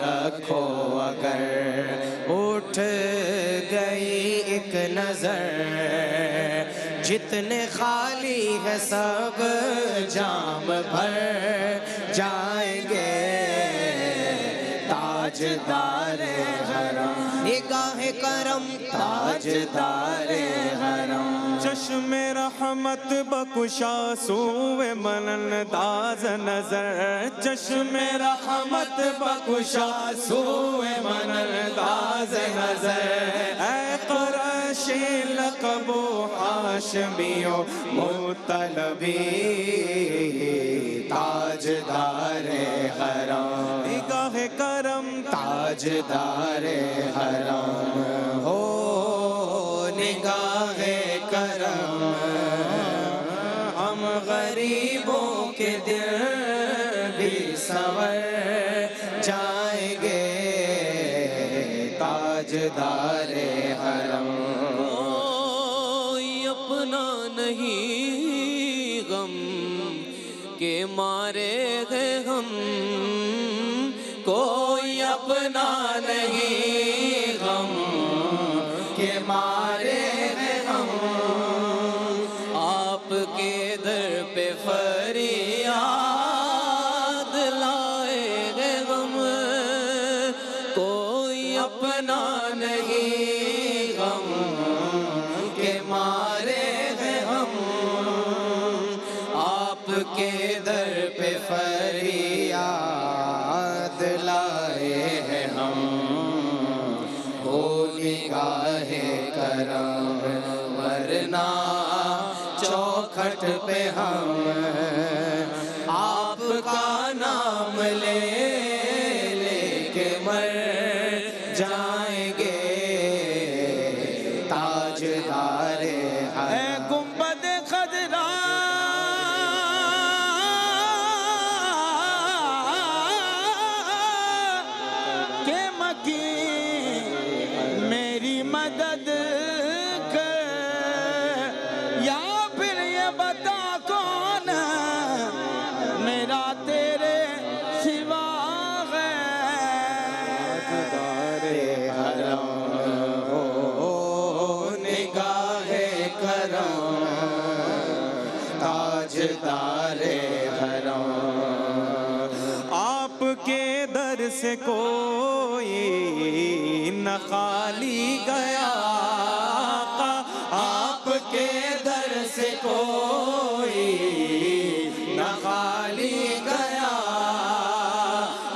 رکھو اگر اٹھ گئی ایک نظر جتنے خالی ہے سب جام بھر جائیں گے تاجدار حرم نگاہ کرم تاجدار حرم چشم رحمت بکشا سوئے من انداز نظر چشم رحمت بکشا سوئے من انداز نظر اے قریشی لقب و ہاشمی و مطلبی تاجدار حرم نگاہ کرم تاجدار حرم ہو نگاہ کرم ہم غریبوں کے دل بھی سنور جائیں گے تاجدار حرم کوئی اپنا نہیں غم کے مارے گئے ہم کوئی اپنا نہیں غم کے مارے ہیں ہم آپ کے در پہ فریاد لائے گئے غم کوئی اپنا نہیں غم کے مارے ہیں ہم آپ کے در پہ فریاد لائے ہیں ہم ہو نگاہ کرم ورنہ چوکھٹ پہ ہم آپ کا نام لے لے کے مر جائیں گے تاجدار حرم گنبد خضرا کے مکی میری مدد کر یا پھر یہ بتا کون میرا تیرے سوا ہے تاجدار حرم ہو نگاہ کرم تاجدار حرم آپ کے در سے کوئی نہ خالی گیا آقا آپ کے در سے کوئی نہ خالی گیا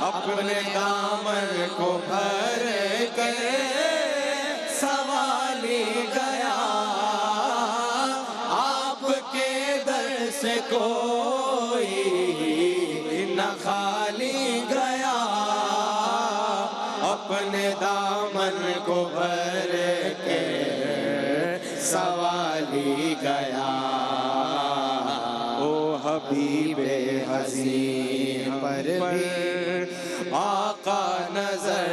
اپنے دامن کو بھر کے سوالی گیا آپ کے در سے کوئی نہ خالی گیا اپنے دامن کو بھر کے سوالی گیا او حبیب حسین پر بھی آقا نظر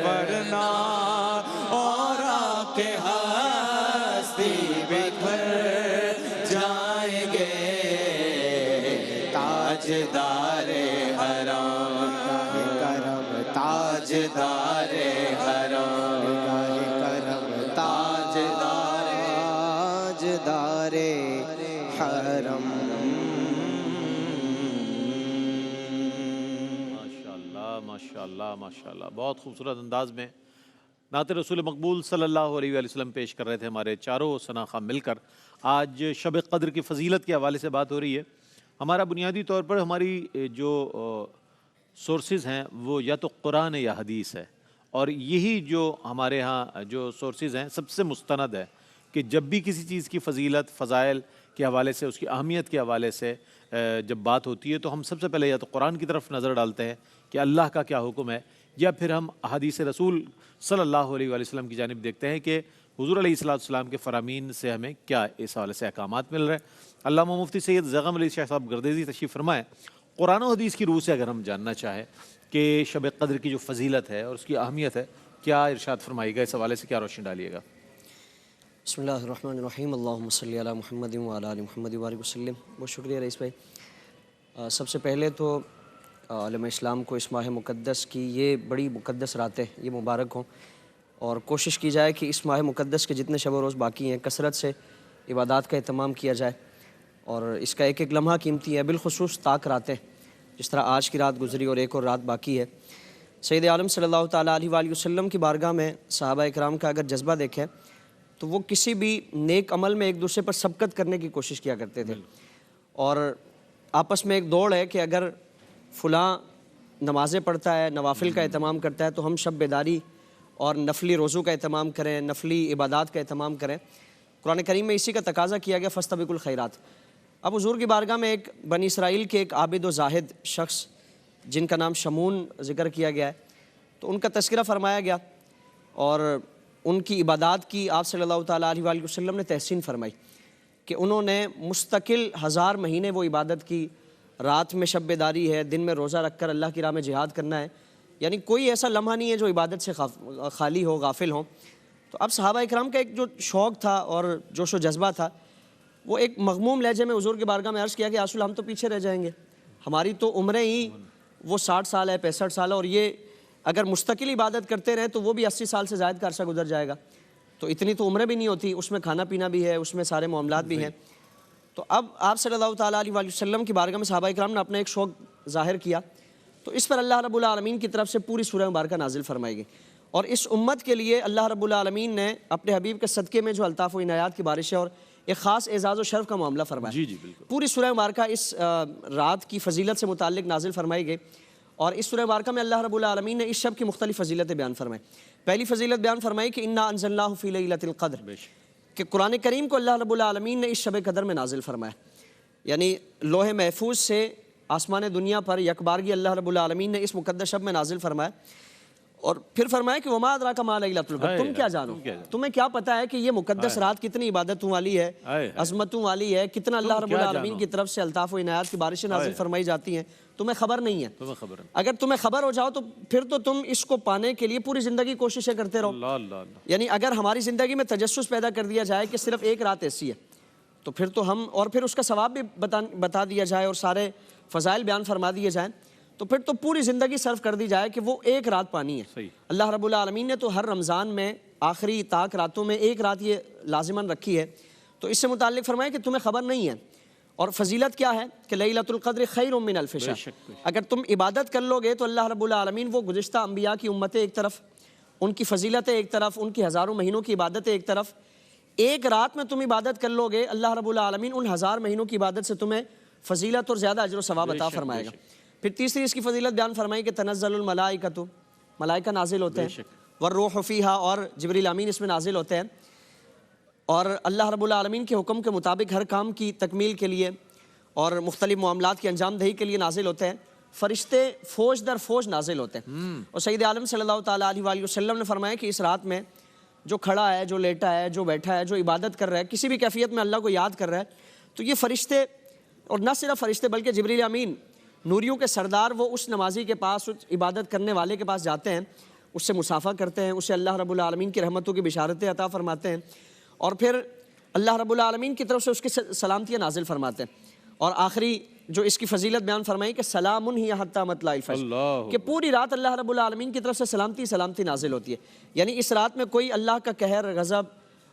ورنہ اور آکے ہستی بکھر جائیں گے تاجدار حرم کرم تاجدار حرم کرم تاجدار حرم ماشاءاللہ ماشاءاللہ بہت خوبصورت انداز میں نعت رسول مقبول صلی اللہ علیہ وآلہ وسلم پیش کر رہے تھے ہمارے چاروں ثناء خواہ مل کر. آج شب قدر کی فضیلت کے حوالے سے بات ہو رہی ہے. ہمارا بنیادی طور پر ہماری جو سورسز ہیں وہ یا تو قرآن یا حدیث ہے، اور یہی جو ہمارے ہاں جو سورسز ہیں سب سے مستند ہے کہ جب بھی کسی چیز کی فضیلت فضائل کے حوالے سے اس کی اہمیت کے حوالے سے جب بات ہوتی ہے تو ہم سب سے پہلے یا تو قرآن کی طرف نظر ڈالتے ہیں کہ اللہ کا کیا حکم ہے، یا پھر ہم احادیث رسول صلی اللہ علیہ وآلہ وسلم کی جانب دیکھتے ہیں کہ حضور علیہ السلام کے فرامین سے ہمیں کیا اس حوالے سے احکامات مل رہے ہیں. علامہ مفتی سید زغم علی شاہ صاحب گردیزی تشریف فرمائیں. قرآن و حدیث کی روح سے اگر ہم جاننا چاہیں کہ شب قدر کی جو فضیلت ہے اور اس کی اہمیت ہے، کیا ارشاد فرمائیے گا، اس حوالے سے کیا روشنی ڈالیے گا؟ بسم اللہ الرحمن الرحیم. اللہم صلی علی محمد وعلی آل محمد وبارک وسلم. بہت شکریہ رئیس بھائی. سب سے پہلے تو عالم اسلام کو اس ماہ مقدس کی یہ بڑی مقدس راتیں یہ مبارک ہوں، اور کوشش کی جائے کہ اس ماہ مقدس کے جتنے شب و روز باقی ہیں کثرت سے عبادات کا اہتمام کیا جائے، اور اس کا ایک ایک لمحہ قیمتی ہے، بالخصوص طاق راتیں جس طرح آج کی رات گزری اور ایک اور رات باقی ہے۔ سید عالم صلی اللہ تعالیٰ علیہ وآلہ وسلم کی بارگاہ میں صحابہ اکرام کا اگر جذبہ دیکھیں تو وہ کسی بھی نیک عمل میں ایک دوسرے پر سبقت کرنے کی کوشش کیا کرتے تھے، اور آپس میں ایک دوڑ ہے کہ اگر فلاں نمازیں پڑھتا ہے، نوافل کا اہتمام کرتا ہے تو ہم شب بیداری اور نفلی روزوں کا اہتمام کریں، نفلی عبادات کا اہتمام کریں۔ قرآن کریم میں اسی کا تقاضا کیا گیا فاستبقوا الخیرات۔ اب حضور کی بارگاہ میں ایک بنی اسرائیل کے ایک عابد و زاہد شخص جن کا نام شمون ذکر کیا گیا ہے، تو ان کا تذکرہ فرمایا گیا اور ان کی عبادات کی آپ صلی اللہ تعالیٰ علیہ وآلہ وسلم نے تحسین فرمائی کہ انہوں نے مستقل 1000 مہینے وہ عبادت کی، رات میں شب بیداری ہے، دن میں روزہ رکھ کر اللہ کی راہ میں جہاد کرنا ہے، یعنی کوئی ایسا لمحہ نہیں ہے جو عبادت سے خالی ہو، غافل ہو۔ تو اب صحابہ اکرام کا ایک جو شوق تھا اور جوش و جذبہ تھا، وہ ایک مغموم لہجے میں حضور کی بارگاہ میں عرض کیا کہ یا رسول ہم تو پیچھے رہ جائیں گے، ہماری تو عمریں ہی وہ 60 سال ہے، 65 سال ہے، اور یہ اگر مستقل عبادت کرتے رہے تو وہ بھی 80 سال سے زائد کا عرصہ گزر جائے گا، تو اتنی تو عمریں بھی نہیں ہوتی، اس میں کھانا پینا بھی ہے، اس میں سارے معاملات بھی ہیں۔ تو اب آپ صلی اللہ تعالیٰ علیہ وآلہ وسلم کی بارگاہ میں صحابہ اکرام نے اپنا ایک شوق ظاہر کیا، تو اس پر اللہ رب العالمین کی طرف سے پوری سورہ مبارکہ نازل فرمائی گئی، اور اس امت کے لیے اللہ رب العالمین نے اپنے حبیب کے صدقے میں جو الطاف و عنایات کی بارش ہے اور ایک خاص اعزاز و شرف کا معاملہ فرمایا۔ جی بالکل۔ پوری سورہ مبارکہ اس رات کی فضیلت سے متعلق نازل فرمائی گئی، اور اس سورہ مبارکہ میں اللہ رب العالمین نے اس شب کی مختلف فضیلتیں بیان فرمائی۔ پہلی فضیلت بیان فرمائی کہ انا انزلناہ فی لیلۃ القدر، کہ قرآن کریم کو اللہ رب العالمین نے اس شب قدر میں نازل فرمایا، یعنی لوح محفوظ سے آسمان دنیا پر یکبارگی اللہ رب العالمین نے اس مقدس شب میں نازل فرمایا، اور پھر فرمایا کہ وما ادراک ما لیلۃ القدر، تم کیا جانو، تمہیں کیا پتہ ہے کہ یہ مقدس رات کتنی عبادتوں والی ہے، عظمتوں والی ہے، کتنا اللہ رب العالمین کی طرف سے الطاف و عنایات کی بارشیں نازل فرمائی جاتی ہیں، تمہیں خبر نہیں ہے۔ اگر تمہیں خبر ہو جاؤ تو پھر تو تم اس کو پانے کے لیے پوری زندگی کوششیں کرتے رہو، یعنی اگر ہماری زندگی میں تجسس پیدا کر دیا جائے کہ صرف ایک رات ایسی ہے تو پھر تو ہم، اور پھر اس کا ثواب بھی بتا دیا جائے اور سارے فضائل بیان فرما دیے جائیں، تو پھر تو پوری زندگی صرف کر دی جائے کہ وہ ایک رات پانی ہے۔ اللہ رب العالمین نے تو ہر رمضان میں آخری طاق راتوں میں ایک رات یہ لازماً رکھی ہے، تو اس سے متعلق فرمایا کہ تمہیں خبر نہیں ہے، اور فضیلت کیا ہے کہ لیلۃ القدر خیر من الف شہر، اگر تم عبادت کر لو گے تو اللہ رب العالمین وہ گزشتہ انبیاء کی امتیں ایک طرف، ان کی فضیلتیں ایک طرف، ان کی ہزاروں مہینوں کی عبادتیں ایک طرف، ایک رات میں تم عبادت کر لو گے اللہ رب العالمین ان 1000 مہینوں کی عبادت سے تمہیں فضیلت اور زیادہ اجر و ثواب عطا فرمائے گا۔ پھر تیسری اس کی فضیلت بیان فرمائی کہ تنزل الملائکۃ، ملائکہ نازل ہوتے ہیں، والروح فیہا، اور جبریل امین اس میں نازل ہوتے ہیں، اور اللہ رب العالمین کے حکم کے مطابق ہر کام کی تکمیل کے لیے اور مختلف معاملات کی انجام دہی کے لیے نازل ہوتے ہیں، فرشتے فوج در فوج نازل ہوتے ہیں، اور سید عالم صلی اللہ تعالیٰ علیہ وآلہ وسلم نے فرمایا کہ اس رات میں جو کھڑا ہے، جو لیٹا ہے، جو بیٹھا ہے، جو عبادت کر رہا ہے، کسی بھی کیفیت میں اللہ کو یاد کر رہا ہے، تو یہ فرشتے، اور نہ صرف فرشتے بلکہ جبریل امین نوریوں کے سردار، وہ اس نمازی کے پاس، اس عبادت کرنے والے کے پاس جاتے ہیں، اس سے مصافحہ کرتے ہیں، اسے اللہ رب العالمین کی رحمتوں کی بشارتیں عطا فرماتے ہیں، اور پھر اللہ رب العالمین کی طرف سے اس کی سلامتیاں نازل فرماتے ہیں، اور آخری جو اس کی فضیلت بیان فرمائی کہ سلام ہی حتی مطلع الفجر، کہ پوری رات اللہ رب العالمین کی طرف سے سلامتی نازل ہوتی ہے، یعنی اس رات میں کوئی اللہ کا قہر، غضب،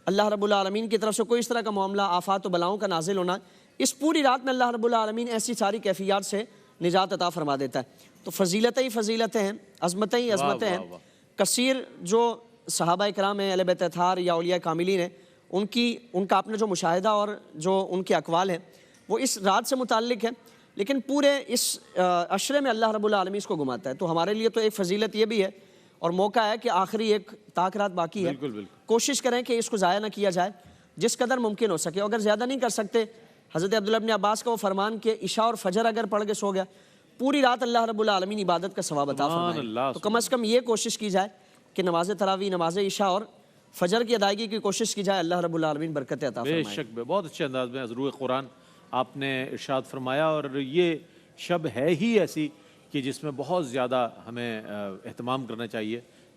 اللہ رب العالمین کی طرف سے کوئی اس طرح کا معاملہ، آفات و بلاؤں کا نازل ہونا، اس پوری رات میں اللہ رب العالمین ایسی ساری کیفیات سے نجات عطا فرما دیتا ہے۔ تو فضیلتیں ہی فضیلتیں ہیں، عظمتیں ہی عظمتیں ہیں۔ کثیر جو صحابہ اکرام ہیں، اہل بیت اطہار یا اولیاء کاملین ہیں، ان کا اپنا جو مشاہدہ اور جو ان کے اقوال ہیں وہ اس رات سے متعلق ہے، لیکن پورے اس عشرے میں اللہ رب العالمین اس کو گھماتا ہے۔ تو ہمارے لیے تو ایک فضیلت یہ بھی ہے اور موقع ہے کہ آخری ایک طاق رات باقی ہے، کوشش کریں کہ اس کو ضائع نہ کیا جائے جس قدر ممکن ہو سکے، اگر زیادہ نہیں کر سکتے، حضرت عبداللہ بن عباس کا وہ فرمان کہ عشاء اور فجر اگر پڑھ کے سو گیا، پوری رات اللہ رب العالمین عبادت کا ثواب عطا فرمائے، تو کم از کم یہ کوشش کی جائے کہ نماز تراویح، نماز عشاء اور فجر کی ادائیگی کی کوشش کی جائے، اللہ رب العالمین برکت عطا فرمائے۔ بے شک، بہت اچھے انداز میں از روح قرآن آپ نے ارشاد فرمایا، اور یہ شب ہے ہی ایسی کہ جس میں بہت زیادہ ہمیں اہتمام کرنا چاہیے،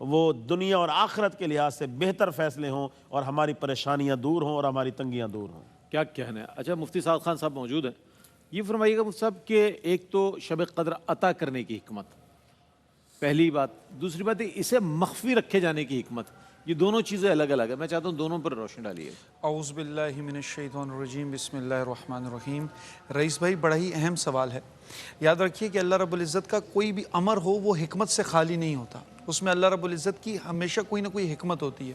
وہ دنیا اور آخرت کے لحاظ سے بہتر فیصلے ہوں اور ہماری پریشانیاں دور ہوں اور ہماری تنگیاں دور ہوں۔ کیا کہنا ہے؟ اچھا مفتی سعد خان صاحب موجود ہیں، یہ فرمائیے گا مفتی صاحب کہ ایک تو شب قدر عطا کرنے کی حکمت، پہلی بات، دوسری بات اسے مخفی رکھے جانے کی حکمت، یہ دونوں چیزیں الگ الگ ہیں، میں چاہتا ہوں دونوں پر روشنی ڈالیے۔ اعوذ باللہ من الشیطان الرجیم، بسم اللہ الرحمن الرحیم۔ رئیس بھائی بڑا ہی اہم سوال ہے۔ یاد رکھیے کہ اللہ رب العزت کا کوئی بھی امر ہو وہ حکمت سے خالی نہیں ہوتا، اس میں اللہ رب العزت کی ہمیشہ کوئی نہ کوئی حکمت ہوتی ہے۔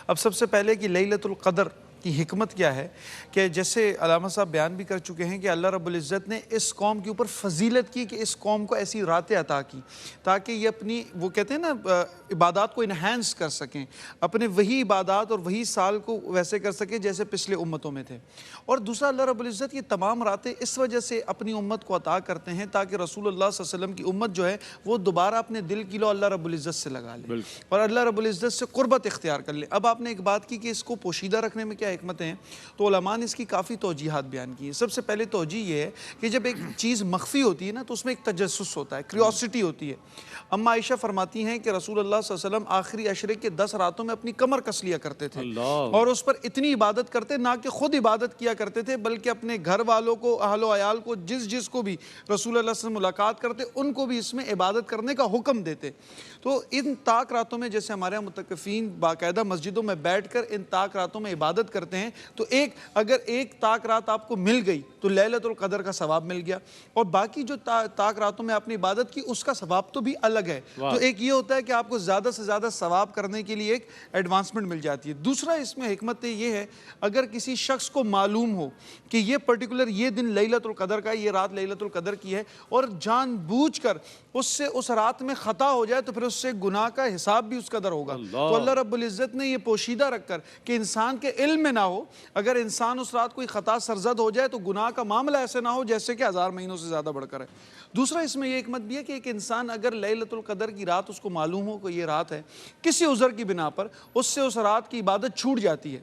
اب سب سے پہلے کہ لیلۃ القدر کی حکمت کیا ہے، کہ جیسے علامہ صاحب بیان بھی کر چکے ہیں کہ اللہ رب العزت نے اس قوم کے اوپر فضیلت کی کہ اس قوم کو ایسی راتیں عطا کی تاکہ یہ اپنی وہ کہتے ہیں نا عبادات کو انہینس کر سکیں، اپنے وہی عبادات اور وہی سال کو ویسے کر سکیں جیسے پچھلے امتوں میں تھے۔ اور دوسرا اللہ رب العزت یہ تمام راتیں اس وجہ سے اپنی امت کو عطا کرتے ہیں تاکہ رسول اللہ صلی اللہ علیہ وسلم کی امت جو ہے وہ دوبارہ اپنے دل کی لو اللہ رب العزت سے لگا لے اور اللہ رب العزت سے قربت اختیار کر لے۔ اب آپ نے ایک بات کی کہ اس کو پوشیدہ رکھنے میں کیا حکمتیں ہیں، تو علماء نے اس کی کافی توجیحات بیان کی ہیں۔ سب سے پہلے توجیہ یہ ہے کہ جب ایک چیز مخفی ہوتی ہے نا تو اس میں ایک تجسس ہوتا ہے، کریوسٹی ہوتی ہے۔ اما عائشہ فرماتی ہیں کہ رسول اللہ صلی اللہ علیہ وسلم آخری عشرے کے 10 راتوں میں اپنی کمر کس لیا کرتے تھے اور اس پر اتنی عبادت کرتے، نہ کہ خود عبادت کیا کرتے تھے بلکہ اپنے گھر والوں کو، اہل و عیال کو، جس کو بھی رسول اللہ سے ملاقات کرتے ان کو بھی اس میں عبادت کرنے کا حکم دیتے۔ تو ان طاق راتوں میں جیسے ہمارے یہاں متقفین باقاعدہ مسجدوں میں بیٹھ کر ان طاق راتوں میں عبادت کرتے ہیں، تو اگر ایک طاق رات آپ کو مل گئی تو لیلۃ القدر کا ثواب مل گیا، اور باقی جو طاق راتوں میں آپ نے عبادت کی اس کا ثواب تو بھی الگ ہے۔ تو ایک یہ ہوتا ہے کہ آپ کو زیادہ سے زیادہ ثواب کرنے کے لیے ایک ایڈوانسمنٹ مل جاتی ہے۔ دوسرا اس میں حکمت یہ ہے، اگر کسی شخص کو معلوم ہو کہ یہ پرٹیکولر یہ دن لیلۃ القدر کا، یہ رات لیلۃ القدر کی ہے، اور جان بوجھ کر اس سے اس رات میں خطا ہو جائے تو پھر اس سے گناہ کا حساب بھی اس قدر ہوگا۔ تو اللہ رب العزت نے یہ پوشیدہ رکھ کر کہ انسان کے علم میں نہ ہو، اگر انسان اس رات کوئی خطا سرزد ہو جائے تو گناہ کا معاملہ ایسے نہ ہو جیسے کہ 1000 مہینوں سے زیادہ بڑھ کر ہے۔ دوسرا اس میں یہ حکمت بھی ہے کہ ایک انسان اگر لیلۃ القدر کی رات اس کو معلوم ہو کہ یہ رات ہے، کسی عذر کی بنا پر اس سے اس رات کی عبادت چھوٹ جاتی ہے،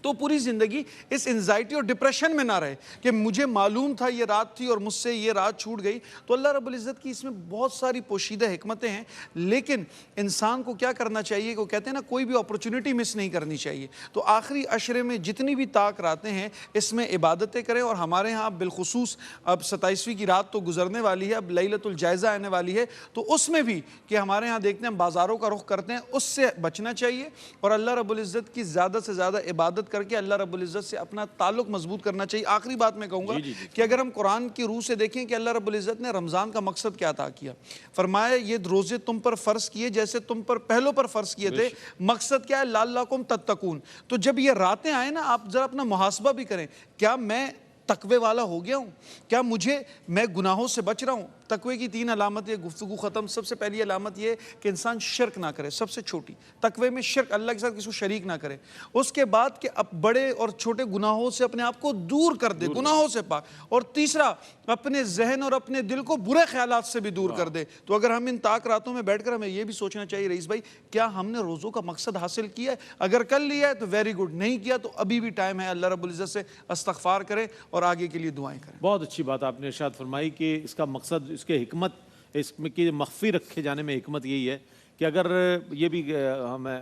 تو پوری زندگی اس انزائٹی اور ڈپریشن میں نہ رہے کہ مجھے معلوم تھا یہ رات تھی اور مجھ سے یہ رات چھوٹ گئی۔ تو اللہ رب العزت کی اس میں بہت ساری پوشیدہ حکمتیں ہیں، لیکن انسان کو کیا کرنا چاہیے، کہ وہ کہتے ہیں نا کوئی بھی اپرچونٹی مس نہیں کرنی چاہیے۔ تو آخری عشرے میں جتنی بھی طاق راتیں ہیں اس میں عبادتیں کریں، اور ہمارے ہاں بالخصوص اب 27ویں کی رات تو گزرنے والی ہے، اب لیلۃ الجائزہ آنے والی ہے، تو اس میں بھی کہ ہمارے ہاں دیکھتے ہیں ہم بازاروں کا رخ کرتے ہیں، اس سے بچنا چاہیے اور اللہ رب العزت کی زیادہ سے زیادہ عبادت کر کے اللہ رب العزت سے اپنا تعلق مضبوط کرنا چاہیے۔ آخری بات میں کہوں گا کہ اگر ہم قرآن کی روح سے دیکھیں کہ اللہ رب العزت نے رمضان کا مقصد کیا عطا کیا، فرمایا یہ روزے تم پر فرض کیے جیسے تم پر پہلوں پر فرض کیے تھے، مقصد کیا ہے، لعلکم تتقون۔ تو جب یہ راتیں آئیں نا، آپ ذرا اپنا محاسبہ بھی کریں، کیا میں تقوی والا ہو گیا ہوں؟ کیا میں گناہوں سے بچ رہا ہوں؟ تقوی کی 3 علامتیں، گفتگو ختم۔ سب سے پہلی علامت یہ کہ انسان شرک نہ کرے، سب سے چھوٹی تقوی میں شرک، اللہ کے ساتھ کسی کو شریک نہ کرے۔ اس کے بعد کہ بڑے اور چھوٹے گناہوں سے اپنے آپ کو دور کر دے، گناہوں سے پاک، اور تیسرا اپنے ذہن اور اپنے دل کو برے خیالات سے بھی دور کر دے۔ تو اگر ہم ان طاق راتوں میں بیٹھ کر ہمیں یہ بھی سوچنا چاہیے رئیس بھائی، کیا ہم نے روزوں کا مقصد حاصل کیا ہے؟ اگر کر لیا ہے تو ویری گڈ، نہیں کیا تو ابھی بھی ٹائم ہے، اللہ رب العزت سے استغفار کریں اور آگے کے لیے دعائیں کریں۔ بہت اچھی بات آپ نے ارشاد فرمائی کہ اس کا مقصد، اس کے حکمت، اس میں کی مخفی رکھے جانے میں حکمت یہی ہے کہ اگر یہ بھی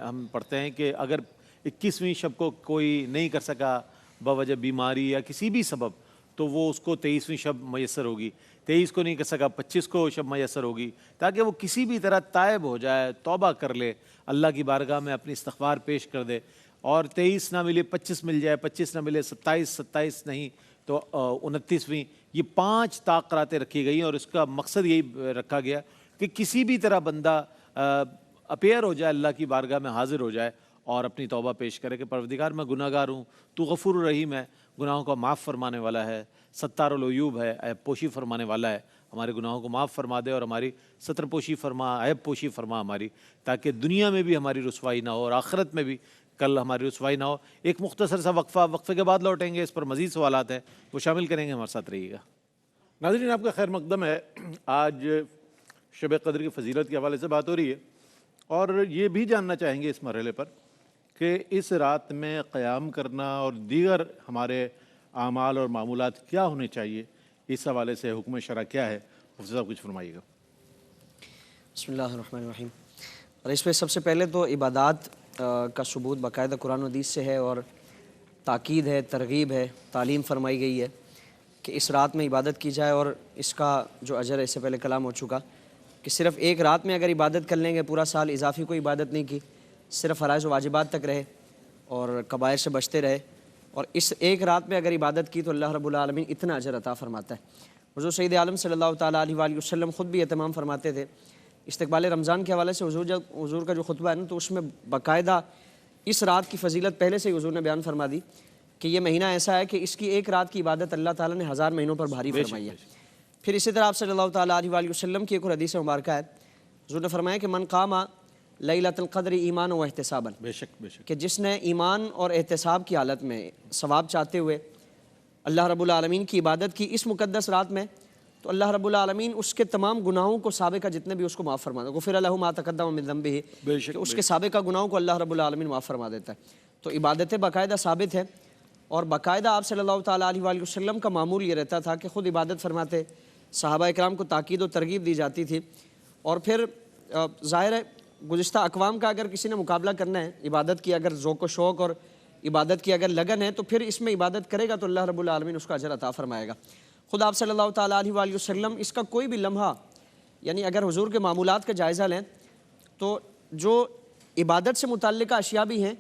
ہم پڑھتے ہیں کہ اگر 21ویں شب کو کوئی نہیں کر سکا بوجہ بیماری یا کسی بھی سبب، تو وہ اس کو 23ویں شب میسر ہوگی، 23 کو نہیں کر سکا 25 کو شب میسر ہوگی، تاکہ وہ کسی بھی طرح تائب ہو جائے، توبہ کر لے، اللہ کی بارگاہ میں اپنی استغفار پیش کر دے، اور 23 نہ ملے 25 مل جائے، 25 نہ ملے 27 نہیں تو 29ویں، یہ 5 طاق راتیں رکھی گئی، اور اس کا مقصد یہی رکھا گیا کہ کسی بھی طرح بندہ اپیئر ہو جائے، اللہ کی بارگاہ میں حاضر ہو جائے اور اپنی توبہ پیش کرے کہ پروردگار میں گناہ گار ہوں، تو غفور الرحیم ہے، گناہوں کو معاف فرمانے والا ہے، ستار العیوب ہے، عیب پوشی فرمانے والا ہے، ہمارے گناہوں کو معاف فرما دے اور ہماری ستر پوشی فرما، عیب پوشی فرما ہماری، تاکہ دنیا میں بھی ہماری رسوائی نہ ہو اور آخرت میں بھی کل ہماری رسوائی نہ ہو۔ ایک مختصر سا وقفے کے بعد لوٹیں گے، اس پر مزید سوالات ہیں، وہ شامل کریں گے، ہمارے ساتھ رہیے گا۔ ناظرین، آپ کا خیر مقدم ہے۔ آج شب قدر کی فضیلت کے حوالے سے بات ہو رہی ہے، اور یہ بھی جاننا چاہیں گے اس مرحلے پر کہ اس رات میں قیام کرنا اور دیگر ہمارے اعمال اور معمولات کیا ہونے چاہیے، اس حوالے سے حکم شرع کیا ہے؟ مفتی صاحب کچھ فرمائیے گا۔ بسم اللہ الرحمن الرحیم۔ اور اس پہ سب سے پہلے تو عبادات کا ثبوت باقاعدہ قرآن و حدیث سے ہے، اور تاکید ہے، ترغیب ہے، تعلیم فرمائی گئی ہے کہ اس رات میں عبادت کی جائے، اور اس کا جو اجر ہے اس سے پہلے کلام ہو چکا کہ صرف ایک رات میں اگر عبادت کر لیں گے، پورا سال اضافی کوئی عبادت نہیں کی، صرف فرائض و واجبات تک رہے اور کبائر سے بچتے رہے، اور اس ایک رات میں اگر عبادت کی تو اللہ رب العالمین اتنا اجر عطا فرماتا ہے۔ حضور سید عالم صلی اللہ تعالیٰ علیہ وآلہ وسلم خود بھی اہتمام فرماتے تھے استقبال رمضان کے حوالے سے۔ حضور کا جو خطبہ ہے نا، تو اس میں باقاعدہ اس رات کی فضیلت پہلے سے ہی حضور نے بیان فرما دی کہ یہ مہینہ ایسا ہے کہ اس کی ایک رات کی عبادت اللہ تعالیٰ نے 1000 مہینوں پر بھاری فرمائی ہے۔ پھر اسی طرح آپ صلی اللہ تعالیٰ علیہ وآلہ وسلم کی ایک اور حدیث مبارکہ ہے، حضور نے فرمایا کہ من قام لیلۃ القدر ایمانا و احتسابا، بے شک بے شک، کہ جس نے ایمان اور احتساب کی حالت میں ثواب چاہتے ہوئے اللہ رب العالمین کی عبادت کی اس مقدس رات میں، تو اللہ رب العالمین اس کے تمام گناہوں کو سابقہ جتنے بھی اس کو معاف فرما دیتا ہے۔ غفر لہ ما تقدم من ذنبہ، کہ اس کے سابقہ گناہوں کو اللہ رب العالمین معاف فرما دیتا ہے۔ تو عبادتیں باقاعدہ ثابت ہے، اور باقاعدہ آپ صلی اللہ تعالیٰ علیہ وآلہ وسلم کا معمول یہ رہتا تھا کہ خود عبادت فرماتے، صحابہ اکرام کو تاکید و ترغیب دی جاتی تھی، اور پھر ظاہر ہے گزشتہ اقوام کا اگر کسی نے مقابلہ کرنا ہے عبادت کی، اگر ذوق و شوق اور عبادت کی اگر لگن ہے، تو پھر اس میں عبادت کرے گا تو اللہ رب العالمین اس کا اجر عطا فرمائے گا۔ خود آپ صلی اللہ تعالیٰ علیہ وآلہ وسلم اس کا کوئی بھی لمحہ، یعنی اگر حضور کے معمولات کا جائزہ لیں تو جو عبادت سے متعلقہ اشیاء بھی ہیں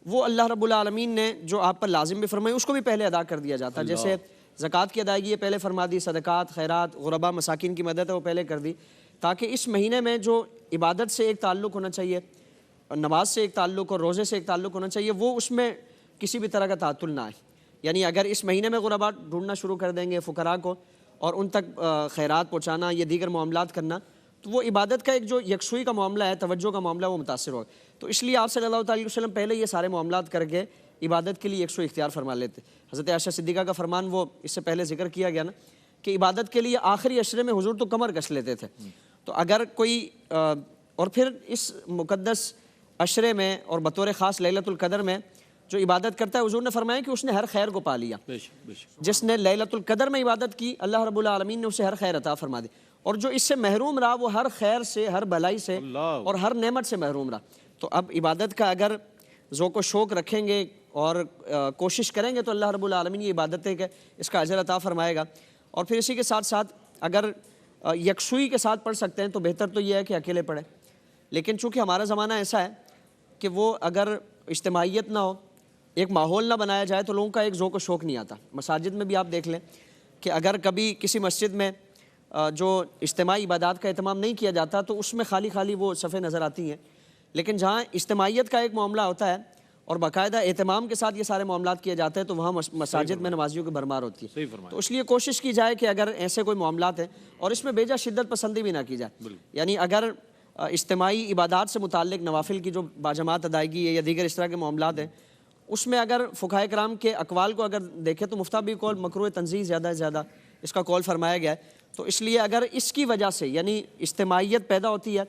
وہ اللہ رب العالمین نے جو آپ پر لازم بھی فرمائی اس کو بھی پہلے ادا کر دیا جاتا ہے۔ جیسے زکوٰۃ کی ادائیگی ہے پہلے فرما دی، صدقات، خیرات، غربا مساکین کی مدد ہے وہ پہلے کر دی، تاکہ اس مہینے میں جو عبادت سے ایک تعلق ہونا چاہیے، نماز سے ایک تعلق اور روزے سے ایک تعلق ہونا چاہیے، وہ اس میں کسی بھی طرح کا تعطل نہ آئے۔ یعنی اگر اس مہینے میں غربا ڈھونڈنا شروع کر دیں گے فقراء کو اور ان تک خیرات پہنچانا یا دیگر معاملات کرنا، تو وہ عبادت کا ایک جو یکسوئی کا معاملہ ہے، توجہ کا معاملہ، وہ متاثر ہوگا۔ تو اس لیے آپ صلی اللہ علیہ وسلم پہلے یہ سارے معاملات کر کے عبادت کے لیے یکسوئی اختیار فرما لیتے۔ حضرت عائشہ صدیقہ کا فرمان وہ اس سے پہلے ذکر کیا گیا نا کہ عبادت کے لیے آخری عشرے میں حضور تو کمر کس لیتے تھے۔ تو اگر کوئی اور پھر اس مقدس عشرے میں اور بطور خاص لیلۃ القدر میں جو عبادت کرتا ہے، حضور نے فرمایا کہ اس نے ہر خیر کو پا لیا۔ جس نے لیلۃ القدر میں عبادت کی اللہ رب العالمین نے اسے ہر خیر عطا فرما دی، اور جو اس سے محروم رہا وہ ہر خیر سے، ہر بھلائی سے اور ہر نعمت سے محروم رہا۔ تو اب عبادت کا اگر ذوق و شوق رکھیں گے اور کوشش کریں گے تو اللہ رب العالمین یہ عبادت ہے کہ اس کا اجر عطا فرمائے گا۔ اور پھر اسی کے ساتھ ساتھ اگر یکسوئی کے ساتھ پڑھ سکتے ہیں تو بہتر تو یہ ہے کہ اکیلے پڑھیں، لیکن چونکہ ہمارا زمانہ ایسا ہے کہ وہ اگر اجتماعیت نہ ہو، ایک ماحول نہ بنایا جائے تو لوگوں کا ایک ذوق و شوق نہیں آتا۔ مساجد میں بھی آپ دیکھ لیں کہ اگر کبھی کسی مسجد میں جو اجتماعی عبادات کا اہتمام نہیں کیا جاتا تو اس میں خالی خالی وہ صفیں نظر آتی ہیں، لیکن جہاں اجتماعیت کا ایک معاملہ ہوتا ہے اور باقاعدہ اہتمام کے ساتھ یہ سارے معاملات کیے جاتے ہیں تو وہاں مساجد میں نمازیوں کی بھرمار ہوتی ہے۔ تو اس لیے کوشش کی جائے کہ اگر ایسے کوئی معاملات ہیں، اور اس میں بیجا شدت پسندی بھی نہ کی جائے، یعنی اگر اجتماعی عبادات سے متعلق نوافل کی جو باجماعت ادائیگی ہے یا دیگر اس طرح کے معاملات ہیں، اس میں اگر فقہائے کرام کے اقوال کو اگر دیکھیں تو مفتابی قول مکروہ تنزیہ زیادہ سے زیادہ اس کا قول فرمایا گیا ہے۔ تو اس لیے اگر اس کی وجہ سے یعنی اجتماعیت پیدا ہوتی ہے،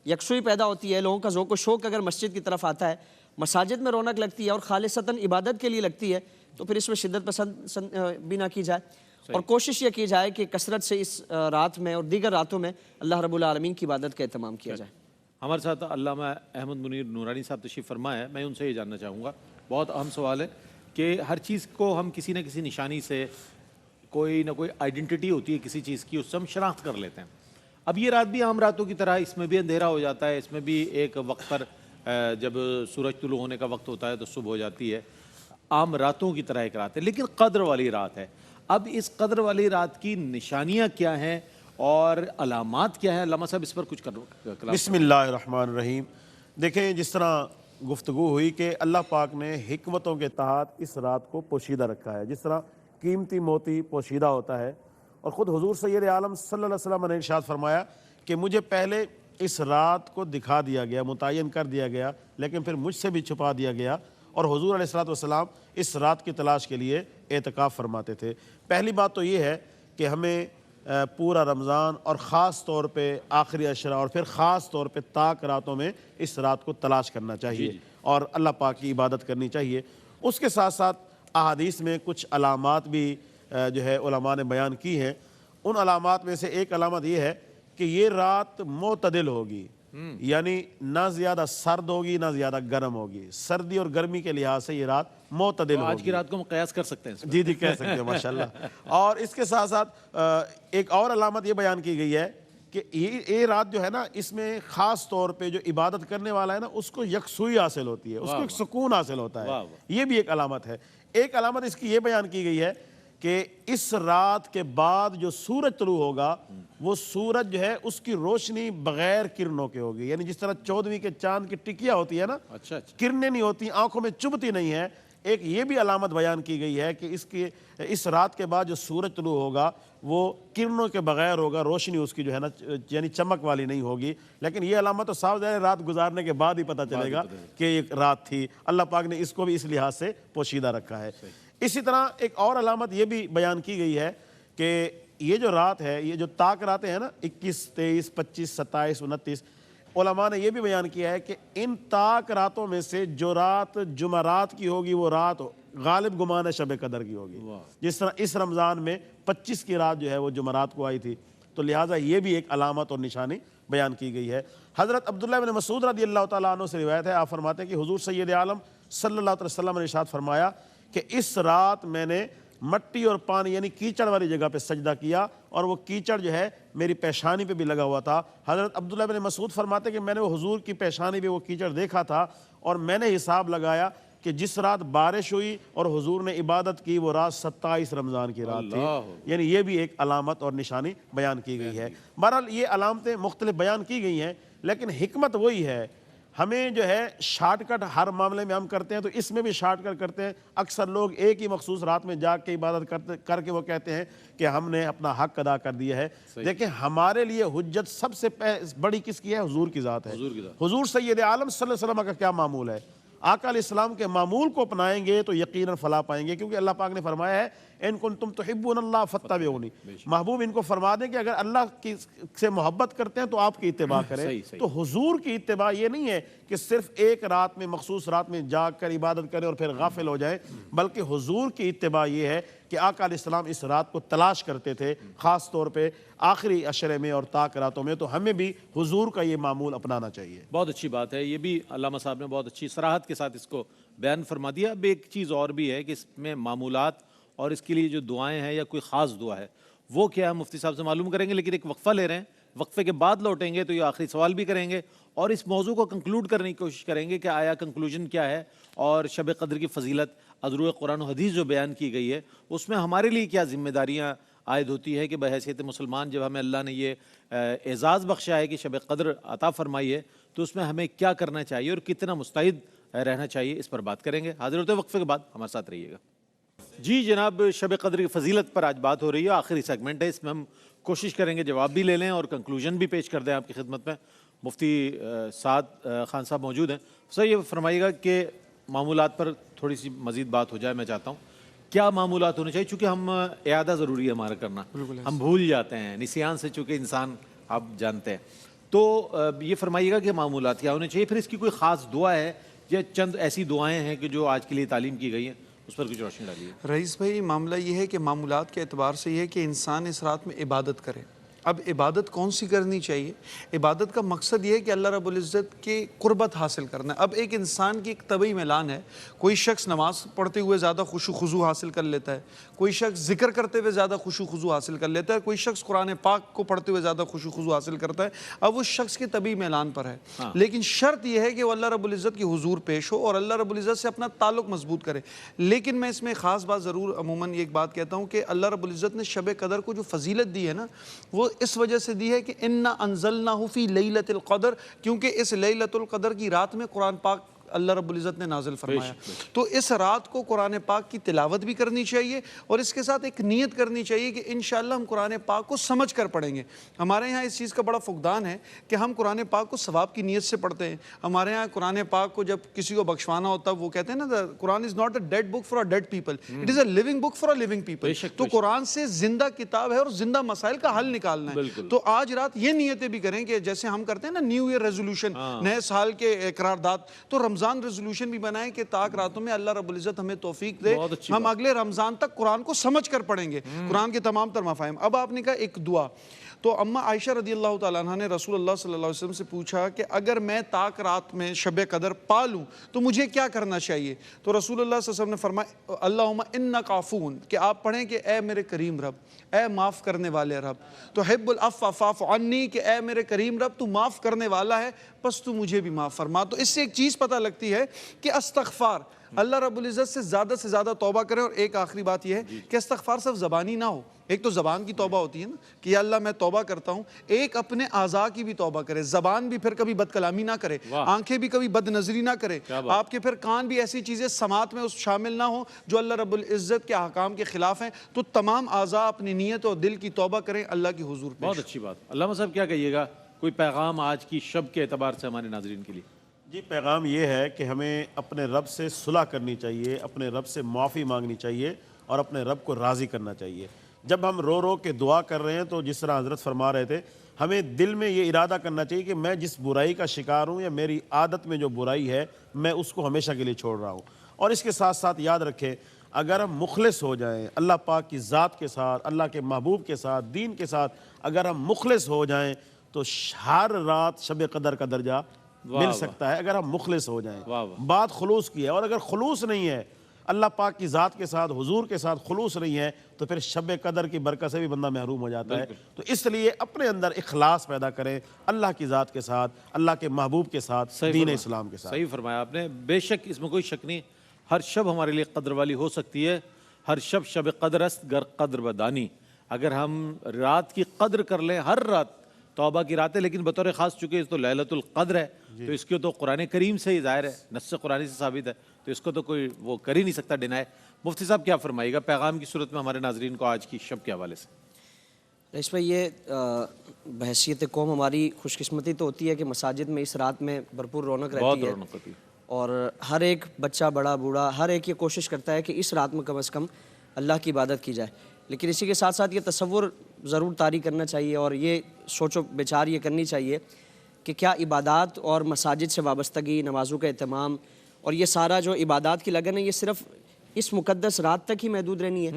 یکسوئی پیدا ہوتی ہے، لوگوں کا ذوق و شوق اگر مسجد کی طرف آتا ہے، مساجد میں رونق لگتی ہے اور خالصتاً عبادت کے لیے لگتی ہے، تو پھر اس میں شدت پسند بھی نہ کی جائے، اور کوشش یہ کی جائے کہ کثرت سے اس رات میں اور دیگر راتوں میں اللہ رب العالمین کی عبادت کا اہتمام کیا جائے۔ ہمارے ساتھ علامہ احمد منیر نورانی صاحب تشریف فرما ہے، میں ان سے یہ جاننا چاہوں گا، بہت اہم سوال ہے کہ ہر چیز کو ہم کسی نہ کسی نشانی سے، کوئی نہ کوئی آئیڈینٹی ہوتی ہے کسی چیز کی، اس سے ہم شناخت کر لیتے ہیں۔ اب یہ رات بھی عام راتوں کی طرح اس میں بھی اندھیرا ہو جاتا ہے، اس میں بھی ایک وقت پر جب سورج طلوع ہونے کا وقت ہوتا ہے تو صبح ہو جاتی ہے، عام راتوں کی طرح ایک رات ہے، لیکن قدر والی رات ہے۔ اب اس قدر والی رات کی نشانیاں کیا ہیں اور علامات کیا ہیں؟ علامہ صاحب اس پر کچھ کلام۔ بسم اللہ الرحمن الرحیم۔ دیکھیں جس طرح گفتگو ہوئی کہ اللہ پاک نے حکمتوں کے تحت اس رات کو پوشیدہ رکھا ہے، جس طرح قیمتی موتی پوشیدہ ہوتا ہے، اور خود حضور سید عالم صلی اللہ علیہ وسلم نے ارشاد فرمایا کہ مجھے پہلے اس رات کو دکھا دیا گیا، متعین کر دیا گیا، لیکن پھر مجھ سے بھی چھپا دیا گیا، اور حضور علیہ الصلوۃ والسلام اس رات کی تلاش کے لیے اعتکاف فرماتے تھے۔ پہلی بات تو یہ ہے کہ ہمیں پورا رمضان اور خاص طور پہ آخری عشرہ اور پھر خاص طور پہ طاق راتوں میں اس رات کو تلاش کرنا چاہیے اور اللہ پاک کی عبادت کرنی چاہیے۔ اس کے ساتھ ساتھ احادیث میں کچھ علامات بھی جو ہے علماء نے بیان کی ہیں۔ ان علامات میں سے ایک علامت یہ ہے کہ یہ رات معتدل ہوگی، یعنی نہ زیادہ سرد ہوگی نہ زیادہ گرم ہوگی، سردی اور گرمی کے لحاظ سے یہ رات معتدل آج کی ہوگی۔ رات کو ہم قیاس کر سکتے ہیں اس پہ۔ جی کہہ سکتے ہیں ماشاءاللہ۔ اور اس کے ساتھ ساتھ ایک اور علامت یہ بیان کی گئی ہے کہ یہ رات جو ہے نا، اس میں خاص طور پہ جو عبادت کرنے والا ہے نا، اس کو یکسوئی حاصل ہوتی ہے، اس کو ایک سکون حاصل ہوتا ہے، یہ بھی ایک علامت ہے۔ ایک علامت اس کی یہ بیان کی گئی ہے کہ اس رات کے بعد جو سورج طلوع ہوگا، وہ سورج جو ہے اس کی روشنی بغیر کرنوں کے ہوگی، یعنی جس طرح 14ویں کے چاند کی ٹکیا ہوتی ہے نا، کرنیں نہیں ہوتی، آنکھوں میں چبھتی نہیں ہے، ایک یہ بھی علامت بیان کی گئی ہے کہ اس رات کے بعد جو سورج طلوع ہوگا وہ کرنوں کے بغیر ہوگا، روشنی اس کی جو ہے نا یعنی چمک والی نہیں ہوگی۔ لیکن یہ علامت تو صاف ظاہر رات گزارنے کے بعد ہی پتہ چلے گا کہ یہ رات تھی، اللہ پاک نے اس کو بھی اس لحاظ سے پوشیدہ رکھا ہے۔ اسی طرح ایک اور علامت یہ بھی بیان کی گئی ہے کہ یہ جو رات ہے، یہ جو طاق راتیں ہیں نا، 21، 23، 25، 27، 29، علماء نے یہ بھی بیان کیا ہے کہ ان طاق راتوں میں سے جو رات جمعرات کی ہوگی وہ رات غالب گمان ہے شب قدر کی ہوگی، جس طرح اس رمضان میں 25 کی رات جو ہے وہ جمعرات کو آئی تھی، تو لہٰذا یہ بھی ایک علامت اور نشانی بیان کی گئی ہے۔ حضرت عبداللہ بن مسعود رضی اللہ تعالیٰ عنہ سے روایت ہے، آپ فرماتے ہیں کہ حضور سید عالم صلی اللہ علیہ وسلم نے ارشاد فرمایا کہ اس رات میں نے مٹی اور پانی یعنی کیچڑ والی جگہ پہ سجدہ کیا، اور وہ کیچڑ جو ہے میری پیشانی پہ بھی لگا ہوا تھا۔ حضرت عبداللہ بن مسعود فرماتے کہ میں نے وہ حضور کی پیشانی پہ وہ کیچڑ دیکھا تھا، اور میں نے حساب لگایا کہ جس رات بارش ہوئی اور حضور نے عبادت کی وہ رات 27 رمضان کی رات تھی، یعنی یہ بھی ایک علامت اور نشانی بیان کی گئی ہے۔ بہرحال یہ علامتیں مختلف بیان کی گئی ہیں، لیکن حکمت وہی ہے۔ ہمیں جو ہے شارٹ کٹ ہر معاملے میں ہم کرتے ہیں، تو اس میں بھی شارٹ کٹ کرتے ہیں۔ اکثر لوگ ایک ہی مخصوص رات میں جاگ کے عبادت کر کے وہ کہتے ہیں کہ ہم نے اپنا حق ادا کر دیا ہے۔ دیکھیں ہمارے لیے حجت سب سے بڑی کس کی ہے؟ حضور کی ذات ہے۔ حضور سید عالم صلی اللہ علیہ وسلم کا کیا معمول ہے؟ آقا علیہ السلام کے معمول کو اپنائیں گے تو یقیناً فلاح پائیں گے، کیونکہ اللہ پاک نے فرمایا ہے ان کنتم تحبون اللہ فاتبعونی، محبوب ان کو فرما دیں کہ اگر اللہ سے محبت کرتے ہیں تو آپ کی اتباع کریں۔ تو حضور کی اتباع یہ نہیں ہے کہ صرف ایک رات میں مخصوص رات میں جاگ کر عبادت کریں اور پھر غافل ہو جائیں، بلکہ حضور کی اتباع یہ ہے کہ آقا علیہ السلام اس رات کو تلاش کرتے تھے، خاص طور پہ آخری عشرے میں اور طاق راتوں میں، تو ہمیں بھی حضور کا یہ معمول اپنانا چاہیے۔ بہت اچھی بات ہے، یہ بھی علامہ صاحب نے بہت اچھی صراحت کے ساتھ اس کو بیان فرما دیا۔ اب ایک چیز اور بھی ہے کہ اس میں معمولات اور اس کے لیے جو دعائیں ہیں یا کوئی خاص دعا ہے وہ کیا ہے، مفتی صاحب سے معلوم کریں گے، لیکن ایک وقفہ لے رہے ہیں، وقفے کے بعد لوٹیں گے تو یہ آخری سوال بھی کریں گے اور اس موضوع کو کنکلوڈ کرنے کی کوشش کریں گے کہ آیا کنکلوژن کیا ہے، اور شب قدر کی فضیلت ادروع قرآن و حدیث جو بیان کی گئی ہے اس میں ہمارے لیے کیا ذمہ داریاں عائد ہوتی ہے کہ بحیثیت مسلمان جب ہمیں اللہ نے یہ اعزاز بخشا ہے کہ شب قدر عطا فرمائی ہے تو اس میں ہمیں کیا کرنا چاہیے اور کتنا مستعد رہنا چاہیے، اس پر بات کریں گے۔ حاضر ہوتے وقفے کے بعد ہمارے ساتھ رہیے گا۔ جی جناب، شب قدر کی فضیلت پر آج بات ہو رہی ہے، آخری سیگمنٹ ہے، اس میں ہم کوشش کریں گے جواب بھی لے لیں اور کنکلوژن بھی پیش کر دیں آپ کی خدمت میں۔ مفتی سعد خان صاحب موجود ہیں۔ سر یہ فرمائیے گا کہ معمولات پر تھوڑی سی مزید بات ہو جائے، میں چاہتا ہوں کیا معمولات ہونے چاہیے، چونکہ ہم اعادہ ضروری ہے ہمارا کرنا، ہم بھول جاتے ہیں نسیان سے، چونکہ انسان آپ جانتے ہیں، تو یہ فرمائیے گا کہ معمولات کیا ہونے چاہیے، پھر اس کی کوئی خاص دعا ہے یا چند ایسی دعائیں ہیں کہ جو آج کے لیے تعلیم کی گئی ہیں، اس پر کچھ روشنی ڈالیے۔ رئیس بھائی، معاملہ یہ ہے کہ معمولات کے اعتبار سے یہ ہے کہ انسان اس رات میں عبادت کرے۔ اب عبادت کون سی کرنی چاہیے؟ عبادت کا مقصد یہ ہے کہ اللہ رب العزت کے قربت حاصل کرنا ہے۔ اب ایک انسان کی ایک طبعی میلان ہے، کوئی شخص نماز پڑھتے ہوئے زیادہ خشوع و خضوع حاصل کر لیتا ہے، کوئی شخص ذکر کرتے ہوئے زیادہ خشوع و خضوع حاصل کر لیتا ہے، کوئی شخص قرآن پاک کو پڑھتے ہوئے زیادہ خشوع و خضوع حاصل کرتا ہے۔ اب وہ شخص کے طبعی میلان پر ہے، لیکن شرط یہ ہے کہ وہ اللہ رب العزت کی حضور پیش ہو اور اللہ رب العزت سے اپنا تعلق مضبوط کرے۔ لیکن میں اس میں خاص بات ضرور عموماً ایک بات کہتا ہوں کہ اللہ رب العزت نے شب قدر کو جو فضیلت دی ہے نا، وہ اس وجہ سے دی ہے کہ اِنَّا أَنزَلْنَاهُ فِي لَيْلَةِ الْقَدْرِ، کیونکہ اس لیلۃ القدر کی رات میں قرآن پاک اللہ رب العزت نے نازل فرمایا، تو اس رات کو قرآن پاک کی تلاوت بھی کرنی چاہیے اور اس کے ساتھ ایک نیت کرنی چاہیے کہ انشاءاللہ ہم قرآن پاک کو سمجھ کر پڑھیں گے۔ ہمارے یہاں اس چیز کا بڑا فقدان ہے کہ ہم قرآن پاک کو ثواب کی نیت سے پڑھتے ہیں۔ ہمارے یہاں قرآن پاک کو جب کسی کو بخشوانا ہوتا ہے وہ کہتے ہیں نا، Quran is not a dead book for a dead people, it is a living book for a living people. تو قرآن سے زندہ کتاب ہے اور زندہ مسائل کا حل نکالنا ہے۔ تو آج رات یہ نیتیں بھی کریں کہ جیسے ہم کرتے ہیں نا نیو ایئر ریزولوشن، نئے سال کے قرارداد، تو رمضان ریزولوشن بھی بنائیں کہ طاق راتوں میں اللہ رب العزت ہمیں توفیق دے، ہم اگلے رمضان تک قرآن کو سمجھ کر پڑھیں گے، قرآن کے تمام تر مفاہیم۔ اب آپ نے کہا ایک تو اماں عائشہ رضی اللہ تعالیٰ عنہ نے رسول اللہ صلی اللہ علیہ وسلم سے پوچھا کہ اگر میں طاق رات میں شب قدر پا لوں تو مجھے کیا کرنا چاہیے؟ تو رسول اللہ صلی اللہ علیہ وسلم نے فرمایا اللہم انک عفون، کہ آپ پڑھیں کہ اے میرے کریم رب، اے معاف کرنے والے رب، تو حب العفو فاعف عنی، کہ اے میرے کریم رب تو معاف کرنے والا ہے پس تو مجھے بھی معاف فرما۔ تو اس سے ایک چیز پتہ لگتی ہے کہ استغفار، اللہ رب العزت سے زیادہ توبہ کریں۔ اور ایک آخری بات یہ ہے کہ استغفار صرف زبانی نہ ہو، ایک تو زبان کی توبہ ہوتی ہے نا کہ یا اللہ میں توبہ کرتا ہوں، ایک اپنے اعضاء کی بھی توبہ کرے، زبان بھی پھر کبھی بد کلامی نہ کرے، آنکھیں بھی کبھی بد نظری نہ کرے، آپ کے پھر کان بھی ایسی چیزیں سماعت میں شامل نہ ہوں جو اللہ رب العزت کے احکام کے خلاف ہیں۔ تو تمام اعضاء اپنی نیت اور دل کی توبہ کریں، اللہ کی حضور پیش۔ بہت اچھی بات۔ علامہ صاحب کیا کہیے گا، کوئی پیغام آج کی شب کے اعتبار سے ہمارے ناظرین کے لیے؟ جی، پیغام یہ ہے کہ ہمیں اپنے رب سے صلح کرنی چاہیے، اپنے رب سے معافی مانگنی چاہیے اور اپنے رب کو راضی کرنا چاہیے۔ جب ہم رو کے دعا کر رہے ہیں تو جس طرح حضرت فرما رہے تھے، ہمیں دل میں یہ ارادہ کرنا چاہیے کہ میں جس برائی کا شکار ہوں یا میری عادت میں جو برائی ہے میں اس کو ہمیشہ کے لیے چھوڑ رہا ہوں۔ اور اس کے ساتھ ساتھ یاد رکھیں، اگر ہم مخلص ہو جائیں اللہ پاک کی ذات کے ساتھ، اللہ کے محبوب کے ساتھ، دین کے ساتھ، اگر ہم مخلص ہو جائیں تو ہر رات شب قدر کا درجہ مل سکتا ہے، اگر ہم مخلص ہو جائیں۔ بات خلوص کی ہے، اور اگر خلوص نہیں ہے، اللہ پاک کی ذات کے ساتھ، حضور کے ساتھ خلوص نہیں ہے، تو پھر شب قدر کی برکت سے بھی بندہ محروم ہو جاتا ہے۔ تو اس لیے اپنے اندر اخلاص پیدا کریں اللہ کی ذات کے ساتھ، اللہ کے محبوب کے ساتھ، دین اسلام کے ساتھ۔ صحیح فرمایا آپ نے، بے شک اس میں کوئی شک نہیں، ہر شب ہمارے لیے قدر والی ہو سکتی ہے، ہر شب شب قدر است گر قدر بدانی۔ اگر ہم رات کی قدر کر لیں، ہر رات توبہ کی رات ہے، لیکن بطور خاص چونکہ اس تو لیلۃ القدر ہے تو اس کے تو قرآن کریم سے ہی ظاہر ہے، نص قرآنی سے ثابت ہے، تو اس کو تو کوئی وہ کر ہی نہیں سکتا ڈینائے۔ مفتی صاحب کیا فرمائیے گا پیغام کی صورت میں ہمارے ناظرین کو آج کی شب کے حوالے سے؟ اس میں یہ بحیثیت قوم ہماری خوش قسمتی تو ہوتی ہے کہ مساجد میں اس رات میں بھرپور رونق رہتی ہے، رونق ہوتی ہے، اور ہر ایک بچہ بڑا بوڑھا ہر ایک یہ کوشش کرتا ہے کہ اس رات میں کم از کم اللہ کی عبادت کی جائے۔ لیکن اسی کے ساتھ ساتھ یہ تصور ضرور طاری کرنا چاہیے اور یہ سوچ و بچار یہ کرنی چاہیے کہ کیا عبادات اور مساجد سے وابستگی، نمازوں کا اہتمام اور یہ سارا جو عبادات کی لگن ہے یہ صرف اس مقدس رات تک ہی محدود رہنی ہے،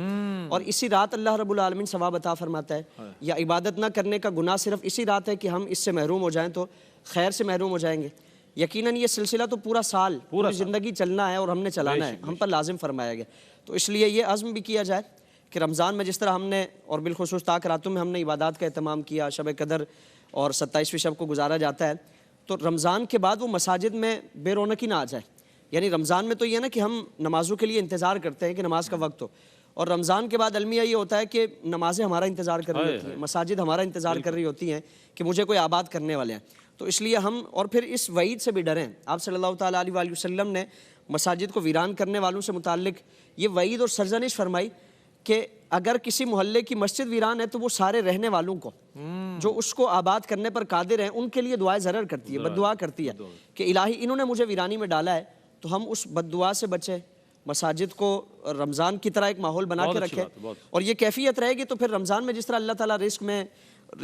اور اسی رات اللہ رب العالمین ثواب عطا فرماتا ہے، یا عبادت نہ کرنے کا گناہ صرف اسی رات ہے کہ ہم اس سے محروم ہو جائیں تو خیر سے محروم ہو جائیں گے؟ یقیناً یہ سلسلہ تو پورا سال، پوری زندگی چلنا ہے اور ہم نے چلانا ہے، ہم پر لازم فرمایا گیا۔ تو اس لیے یہ عزم بھی کیا جائے کہ رمضان میں جس طرح ہم نے، اور بالخصوص طاق راتوں میں ہم نے عبادات کا اہتمام کیا، شب قدر اور 27ویں شب کو گزارا جاتا ہے، تو رمضان کے بعد وہ مساجد میں بے رونقی نہ آ جائے۔ یعنی رمضان میں تو یہ نا کہ ہم نمازوں کے لیے انتظار کرتے ہیں کہ نماز کا وقت ہو، اور رمضان کے بعد المیہ یہ ہوتا ہے کہ نمازیں ہمارا انتظار کر رہی ہوتی ہیں، مساجد ہمارا انتظار کر رہی ہوتی ہیں کہ مجھے کوئی آباد کرنے والے ہیں۔ تو اس لیے ہم، اور پھر اس وعید سے بھی ڈریں، آپ صلی اللہ تعالیٰ علیہ وآلہ وسلم نے مساجد کو ویران کرنے والوں سے متعلق یہ وعید اور سرزنش فرمائی کہ اگر کسی محلے کی مسجد ویران ہے تو وہ سارے رہنے والوں کو جو اس کو آباد کرنے پر قادر ہیں ان کے لیے دعائے ضرر کرتی ہے، بد دعا کرتی ہے کہ الہی انہوں نے مجھے ویرانی میں ڈالا ہے، تو ہم اس بد دعا سے بچیں، مساجد کو رمضان کی طرح ایک ماحول بنا کے رکھیں، اور یہ کیفیت رہے گی تو پھر رمضان میں جس طرح اللہ تعالیٰ رزق میں،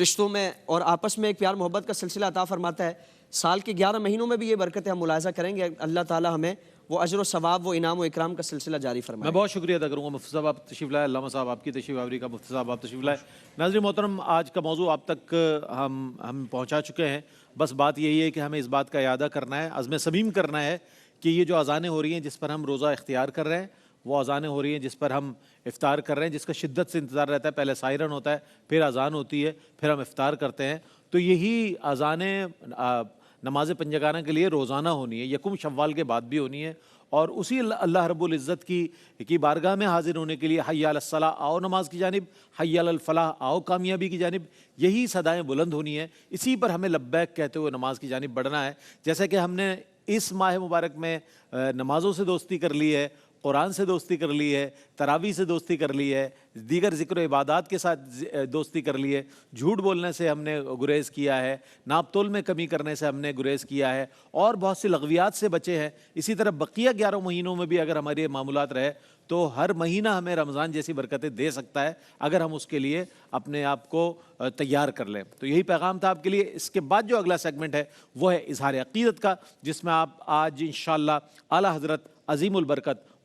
رشتوں میں اور آپس میں ایک پیار محبت کا سلسلہ عطا فرماتا ہے، سال کے 11 مہینوں میں بھی یہ برکتیں ہم ملاحظہ کریں گے۔ اللہ تعالیٰ ہمیں وہ اجر و ثواب، وہ انعام و اکرام کا سلسلہ جاری فرمائے۔ میں بہت شکریہ ادا کروں گا مفتی صاحب، آپ تشریف لائے، علامہ صاحب آپ کی تشریف آوری کا، مفتی صاحب آپ تشریف لائے۔ ناظرین محترم، آج کا موضوع آپ تک ہم پہنچا چکے ہیں، بس بات یہی ہے کہ ہمیں اس بات کا اعادہ کرنا ہے، عزم صمیم کرنا ہے کہ یہ جو اذانیں ہو رہی ہیں جس پر ہم روزہ اختیار کر رہے ہیں، وہ اذانیں ہو رہی ہیں جس پر ہم افطار کر رہے ہیں، جس کا شدت سے انتظار رہتا ہے، پہلے سائرن ہوتا ہے، پھر اذان ہوتی ہے، پھر ہم افطار کرتے ہیں، تو یہی اذانیں نماز پنجگانہ کے لیے روزانہ ہونی ہے، یکم شوال کے بعد بھی ہونی ہے، اور اسی اللہ رب العزت کی بارگاہ میں حاضر ہونے کے لیے حی علی الصلاۃ، آؤ نماز کی جانب، حی علی الفلاح، آؤ کامیابی کی جانب، یہی صدائیں بلند ہونی ہیں، اسی پر ہمیں لبیک کہتے ہوئے نماز کی جانب بڑھنا ہے۔ جیسے کہ ہم نے اس ماہ مبارک میں نمازوں سے دوستی کر لی ہے، قرآن سے دوستی کر لی ہے، تراویح سے دوستی کر لی ہے، دیگر ذکر و عبادات کے ساتھ دوستی کر لی ہے، جھوٹ بولنے سے ہم نے گریز کیا ہے، ناپ تول میں کمی کرنے سے ہم نے گریز کیا ہے، اور بہت سی لغویات سے بچے ہیں۔ اسی طرح بقیہ 11 مہینوں میں بھی اگر ہمارے معمولات رہے تو ہر مہینہ ہمیں رمضان جیسی برکتیں دے سکتا ہے اگر ہم اس کے لیے اپنے آپ کو تیار کر لیں۔ تو یہی پیغام تھا آپ کے لیے۔ اس کے بعد جو اگلا سیگمنٹ ہے وہ ہے اظہار عقیدت کا، جس میں آپ آج انشاءاللہ اعلیٰ حضرت عظیم البرکت